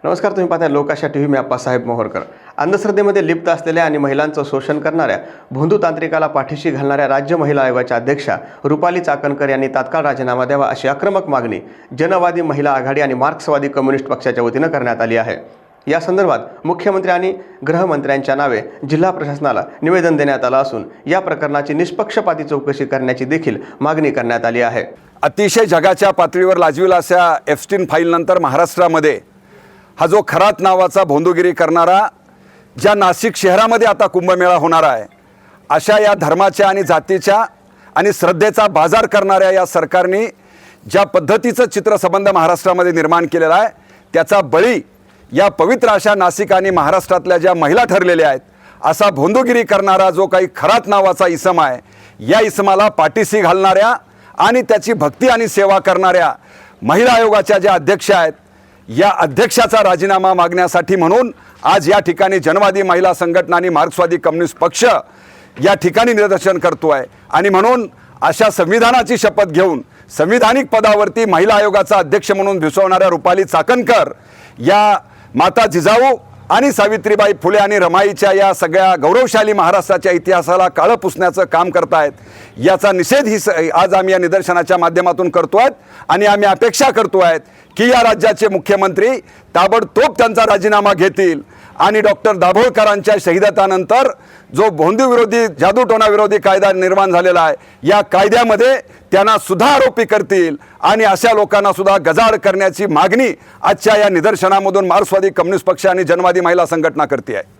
नमस्कार, तुम्ही पाहता लोकाशा टीव्ही. मी आप्पासाहेब मोहोरकर. अंधश्रद्धेमध्ये लिप्त असलेल्या आणि महिलांचं शोषण करणाऱ्या भोंदू तांत्रिकाला पाठीशी घालणाऱ्या राज्य महिला आयोगाच्या अध्यक्षा रुपाली चाकणकर यांनी तात्काळ राजीनामा द्यावा अशी आक्रमक मागणी जनवादी महिला आघाडी आणि मार्क्सवादी कम्युनिस्ट पक्षाच्या वतीनं करण्यात आली आहे. या संदर्भात मुख्यमंत्री आणि गृहमंत्र्यांच्या नावे जिल्हा प्रशासनाला निवेदन देण्यात आलं असून या प्रकरणाची निष्पक्षपाती चौकशी करण्याची देखील मागणी करण्यात आली आहे. अतिशय जगाच्या पातळीवर लाजविला अशा एप्स्टीन फाईल नंतर महाराष्ट्रामध्ये हा जो खरात नावाचा भोंदूगिरी करणारा ज्या नाशिक शहरामध्ये आता कुंभमेळा होणार आहे, अशा या धर्माच्या आणि जातीच्या आणि श्रद्धेचा बाजार करणाऱ्या या सरकारने ज्या पद्धतीचं चित्रसंबंध महाराष्ट्रामध्ये निर्माण केलेला आहे, त्याचा बळी या पवित्र अशा नाशिक आणि महाराष्ट्रातल्या ज्या महिला ठरलेल्या आहेत, असा भोंदूगिरी करणारा जो काही खरात नावाचा इसम आहे, या इसमाला पाठीशी घालणाऱ्या आणि त्याची भक्ती आणि सेवा करणाऱ्या महिला आयोगाच्या ज्या अध्यक्ष आहेत, या अध्यक्षाचा राजीनामा मागण्यासाठी म्हणून आज या ठिकाणी जनवादी महिला संघटना आणि मार्क्सवादी कम्युनिस्ट पक्ष या ठिकाणी निदर्शन करतो आहे. आणि म्हणून अशा संविधानाची शपथ घेऊन संविधानिक पदावरती महिला आयोगाचा अध्यक्ष म्हणून भूषवणाऱ्या रुपाली चाकणकर या माता जिजाऊ आणि सावित्रीबाई फुले आणि रमाईच्या या सगळ्या गौरवशाली महाराष्ट्राच्या इतिहासाला काळं पुसण्याचं काम करतायत, याचा निषेध ही आज आम्ही या निदर्शनाच्या माध्यमातून करतो आहेत. आणि आम्ही अपेक्षा करतो आहेत की या राज्याचे मुख्यमंत्री ताबडतोब त्यांचा राजीनामा घेतील आणि डॉक्टर दाभोळकरांच्या शहीदानंतर जो भोंदू विरोधी जादूटोणा विरोधी कायदा निर्माण झालेला आहे, या कायद्यामध्ये त्यांना सुद्धा आरोपी करतील आणि अशा लोकांना सुद्धा गजाआड करण्याची मागणी आजच्या या निदर्शनामधून मार्क्सवादी कम्युनिस्ट पक्ष आणि जनवादी महिला संघटना करते आहे.